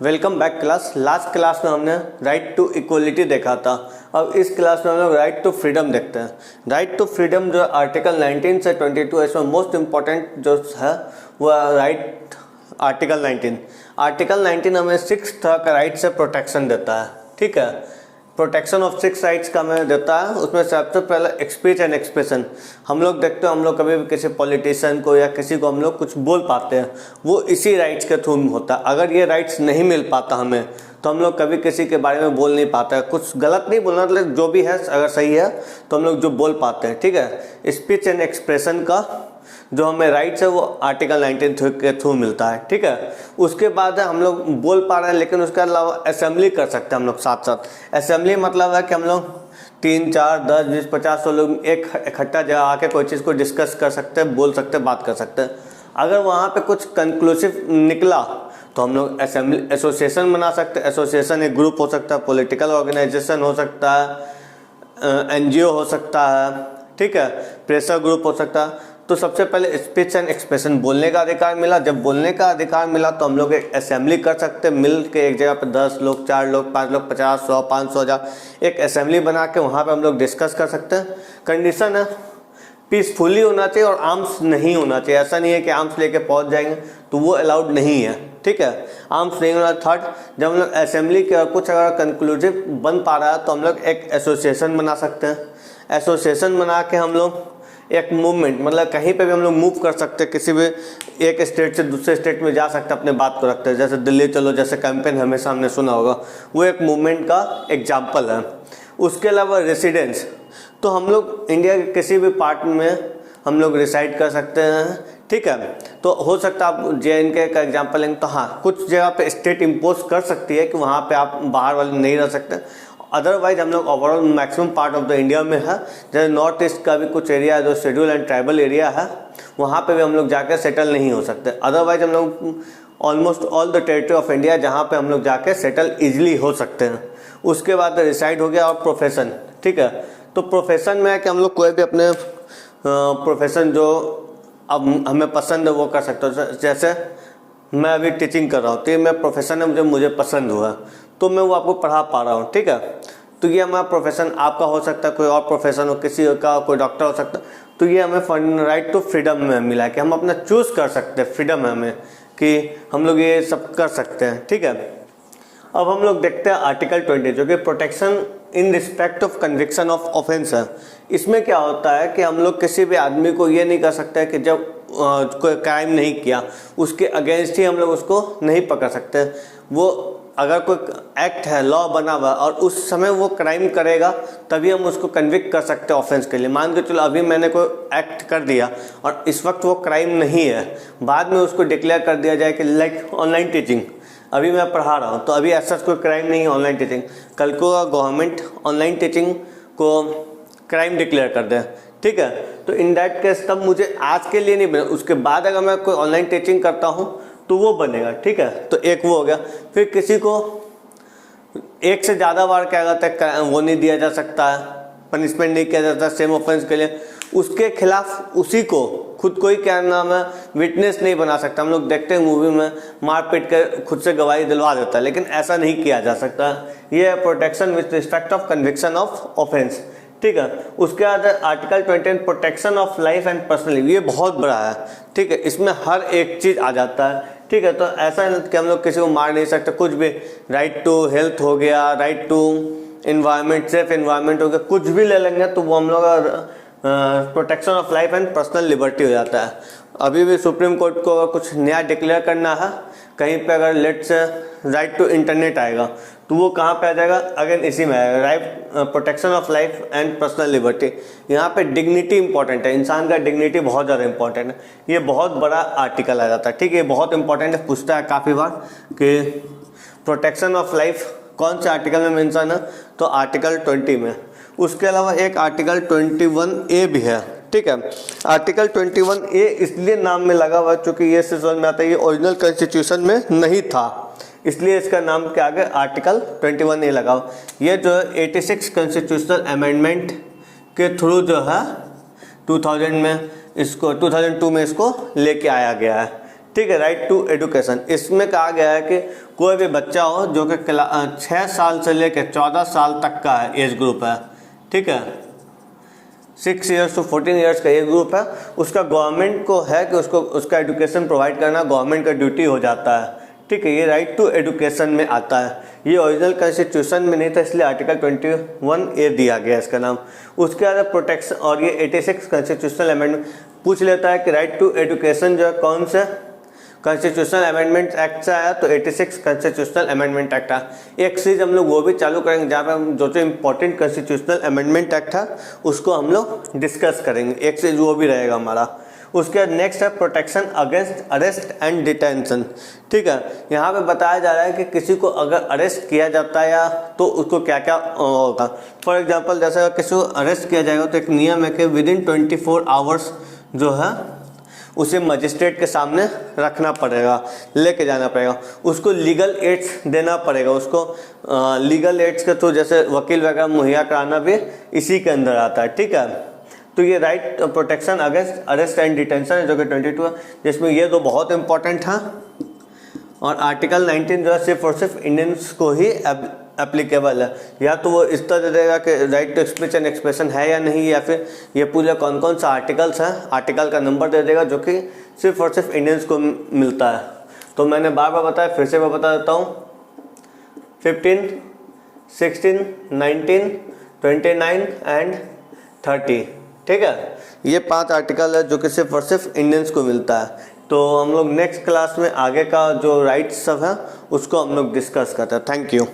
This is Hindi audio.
Welcome back class. Last class में हमने राइट टू इक्वलिटी देखा था। अब इस क्लास में हम लोग राइट टू फ्रीडम देखते हैं। राइट टू फ्रीडम जो आर्टिकल 19 से 22 इसमें मोस्ट इम्पॉर्टेंट जो है वो राइट आर्टिकल 19। आर्टिकल 19 हमें 6 तरह का राइट से प्रोटेक्शन देता है। ठीक है, प्रोटेक्शन ऑफ 6 राइट्स का हमें देता है। उसमें सबसे पहले स्पीच एंड एक्सप्रेशन। हम लोग देखते हैं, हम लोग कभी भी किसी पॉलिटिशियन को या किसी को हम लोग कुछ बोल पाते हैं, वो इसी राइट्स के थ्रू होता है। अगर ये राइट्स नहीं मिल पाता हमें तो हम लोग कभी किसी के बारे में बोल नहीं पाते। कुछ गलत नहीं बोलना, मतलब जो भी है अगर सही है तो हम लोग जो बोल पाते हैं। ठीक है, स्पीच एंड एक्सप्रेशन का जो हमें राइट्स है वो आर्टिकल 19 के थ्रू मिलता है। ठीक है, उसके बाद हम लोग बोल पा रहे हैं, लेकिन उसके अलावा असेंबली कर सकते हैं हम लोग साथ साथ। असेंबली मतलब है कि हम लोग 3, 4, 10, 20, 50, 100 लोग एक इकट्ठा जगह आके कोई चीज़ को डिस्कस कर सकते हैं, बोल सकते हैं, बात कर सकते हैं। अगर वहाँ पे कुछ कंक्लूसिव निकला तो हम लोग असेंबली एसोसिएशन बना सकते हैं। एसोसिएशन एक ग्रुप हो सकता है, पॉलिटिकल ऑर्गेनाइजेशन हो सकता है, NGO हो सकता है, ठीक है, प्रेशर ग्रुप हो सकता है। तो सबसे पहले स्पीच एंड एक्सप्रेशन, बोलने का अधिकार मिला। जब बोलने का अधिकार मिला तो हम लोग एक असेंबली कर सकते हैं, मिल के एक जगह पे 10 लोग, 4 लोग, 5 लोग, 50, 100, 500, 1000 एक असेंबली बना के वहाँ पे हम लोग डिस्कस कर सकते हैं। कंडीशन है पीसफुली होना चाहिए और आर्म्स नहीं होना चाहिए। ऐसा नहीं है कि आर्म्स लेके पहुँच जाएंगे, तो वो अलाउड नहीं है। ठीक है, आर्म्स नहीं होना। थर्ड, जब हम लोग असेंबली के कुछ अगर कंक्लूसिव बन पा रहा है तो हम लोग एक एसोसिएशन बना सकते हैं। एसोसिएशन बना के हम लोग एक मूवमेंट, मतलब कहीं पे भी हम लोग मूव कर सकते हैं, किसी भी एक स्टेट से दूसरे स्टेट में जा सकते हैं, अपने बात को रखते हैं। जैसे दिल्ली चलो जैसे कैंपेन हमेशा हमने सुना होगा, वो एक मूवमेंट का एग्जाम्पल है। उसके अलावा रेसिडेंस, तो हम लोग इंडिया के किसी भी पार्ट में हम लोग रिसाइड कर सकते हैं। ठीक है, तो हो सकता है आप JNK का एग्जाम्पल लेंगे तो हाँ, कुछ जगह पे स्टेट इम्पोज कर सकती है कि वहाँ पे आप बाहर वाले नहीं रह सकते। अदरवाइज हम लोग overall maximum part of the India में है। जैसे नॉर्थ ईस्ट का भी कुछ एरिया है जो शेड्यूल एंड ट्राइबल एरिया है, वहाँ पे भी हम लोग जाकर सेटल नहीं हो सकते। अदरवाइज हम लोग almost all the territory of India जहाँ पे हम लोग जाके सेटल ईजिली हो सकते हैं। उसके बाद रिसाइड हो गया और प्रोफेशन। ठीक है, तो प्रोफेशन में है कि हम लोग कोई भी अपने प्रोफेशन जो अब हमें पसंद है वो कर सकते हो। जैसे मैं अभी टीचिंग कर रहा हूँ, तो ये मैं प्रोफेशन है, मुझे पसंद हुआ तो मैं वो आपको पढ़ा पा रहा हूँ। ठीक है, तो ये हमारा प्रोफेशन, आपका हो सकता है कोई और प्रोफेशन हो, किसी का कोई डॉक्टर हो सकता है। तो ये हमें राइट टू फ्रीडम में मिला है कि हम अपना चूज़ कर सकते हैं। फ्रीडम है हमें कि हम लोग ये सब कर सकते हैं। ठीक है, अब हम लोग देखते हैं आर्टिकल 20 जो कि protection in respect of conviction of offence है। इसमें क्या होता है कि हम लोग किसी भी आदमी को ये नहीं कर सकते कि जब कोई क्राइम नहीं किया उसके अगेंस्ट ही हम लोग उसको नहीं पकड़ सकते। वो अगर कोई एक्ट है, लॉ बना हुआ और उस समय वो क्राइम करेगा तभी हम उसको कन्विक्ट कर सकते हैं ऑफेंस के लिए। मान के चलो अभी मैंने कोई एक्ट कर दिया और इस वक्त वो क्राइम नहीं है, बाद में उसको डिक्लेयर कर दिया जाए कि लाइक ऑनलाइन टीचिंग, अभी मैं पढ़ा रहा हूँ तो अभी ऐसा कोई क्राइम नहीं है ऑनलाइन टीचिंग, कल को गवर्नमेंट ऑनलाइन टीचिंग को क्राइम डिक्लेयर कर दे। ठीक है, तो इन दैट केस तब मुझे आज के लिए नहीं बना, उसके बाद अगर मैं कोई ऑनलाइन टीचिंग करता हूँ तो वो बनेगा। ठीक है, तो एक वो हो गया। फिर किसी को एक से ज़्यादा बार क्या कहता है वो नहीं दिया जा सकता है, पनिशमेंट नहीं किया जाता सेम ऑफेंस के लिए। उसके खिलाफ उसी को खुद को ही क्या नाम है विटनेस नहीं बना सकता। हम लोग देखते हैं मूवी में मार पीट कर खुद से गवाही दिलवा देता है, लेकिन ऐसा नहीं किया जा सकता। ये है protection with respect of conviction of offence. ठीक है, उसके बाद article 20 protection of life and personal live, ये बहुत बड़ा है। ठीक है, इसमें हर एक चीज़ आ जाता है। ठीक है, तो ऐसा कि हम लोग किसी को मार नहीं सकते, कुछ भी, राइट टू हेल्थ हो गया, right to environment, safe environment हो गया, कुछ भी ले लेंगे तो वो हम लोग protection of life and personal liberty हो जाता है। अभी भी सुप्रीम कोर्ट को अगर कुछ नया डिक्लेयर करना है कहीं पे, अगर लेट से राइट टू इंटरनेट आएगा तो वो कहाँ पे आ जाएगा, अगेन इसी में आएगा, right protection of life and personal liberty. यहाँ पे डिग्निटी इंपॉर्टेंट है, इंसान का डिग्निटी बहुत ज़्यादा इंपॉर्टेंट है। ये बहुत बड़ा आर्टिकल आ जाता है। ठीक है, ये बहुत इंपॉर्टेंट है, पूछता है काफ़ी बार कि प्रोटेक्शन ऑफ लाइफ कौन से आर्टिकल में मेंशन है, तो आर्टिकल 20 में। उसके अलावा एक आर्टिकल 21A भी है। ठीक है, आर्टिकल 21A इसलिए नाम में लगा हुआ क्योंकि ये समझ में आता है ये ओरिजिनल कॉन्स्टिट्यूशन में नहीं था, इसलिए इसका नाम क्या आ गया, आर्टिकल 21A लगा हुआ। ये जो 86 कॉन्स्टिट्यूशनल अमेंडमेंट के थ्रू जो है 2000 में इसको 2002 में इसको लेके आया गया है। ठीक है, राइट टू एजुकेशन। इसमें कहा गया है कि कोई भी बच्चा हो जो कि 6 साल से लेकर 14 साल तक का है एज ग्रुप है, ठीक है, 6 ईयर्स टू 14 ईयर्स का एज ग्रुप है, उसका गवर्नमेंट को है कि उसको उसका एजुकेशन प्रोवाइड करना गवर्नमेंट का ड्यूटी हो जाता है, ठीक है। ये राइट टू एजुकेशन में आता है। ये ओरिजिनल कॉन्स्टिट्यूशन में नहीं था, इसलिए आर्टिकल 21A दिया गया इसका नाम। उसके बाद प्रोटेक्शन, और ये 86 कॉन्स्टिट्यूशनल अमेंडमेंट पूछ लेता है कि राइट टू एजुकेशन जो है कौन से कॉन्स्टिट्यूशनल अमेंडमेंट एक्ट से आया, तो 86 कॉन्स्टिट्यूशनल अमेंडमेंट एक्ट था। एक चीज़ हम लोग वो भी चालू करेंगे जहाँ पे हम जो इम्पोर्टेंट कॉन्स्टिट्यूशनल अमेंडमेंट एक्ट था उसको हम लोग डिस्कस करेंगे, एक चीज़ वो भी रहेगा हमारा। उसके बाद नेक्स्ट है protection against arrest and detention, ठीक है। यहाँ पे बताया जा रहा है कि किसी को अगर अरेस्ट किया जाता है या तो उसको क्या क्या होगा। फॉर एग्जांपल जैसे अगर किसी को अरेस्ट किया जाएगा तो एक नियम है कि विदिन 24 आवर्स जो है उसे मजिस्ट्रेट के सामने रखना पड़ेगा, लेके जाना पड़ेगा, उसको लीगल एड्स देना पड़ेगा, उसको लीगल एड्स के थ्रू जैसे वकील वगैरह मुहैया कराना भी इसी के अंदर आता है, ठीक है। तो ये right protection against arrest and detention है जो कि 22 है, जिसमें ये दो बहुत इंपॉर्टेंट है। और आर्टिकल 19 जो है सिर्फ और सिर्फ इंडियंस को ही एप्लीकेबल है। या तो वो इस तरह दे देगा कि right to speech and expression है या नहीं, या फिर ये पूरे कौन कौन सा आर्टिकल्स हैं, आर्टिकल का नंबर दे देगा जो कि सिर्फ और सिर्फ इंडियंस को मिलता है। तो मैंने बार बार बताया, फिर से मैं बता देता हूँ, 15, 16, 19, 29 एंड 30, ठीक है। ये 5 आर्टिकल है जो कि सिर्फ और सिर्फ इंडियंस को मिलता है। तो हम लोग नेक्स्ट क्लास में आगे का जो राइट्स सब है उसको हम लोग डिस्कस करते हैं। Thank you.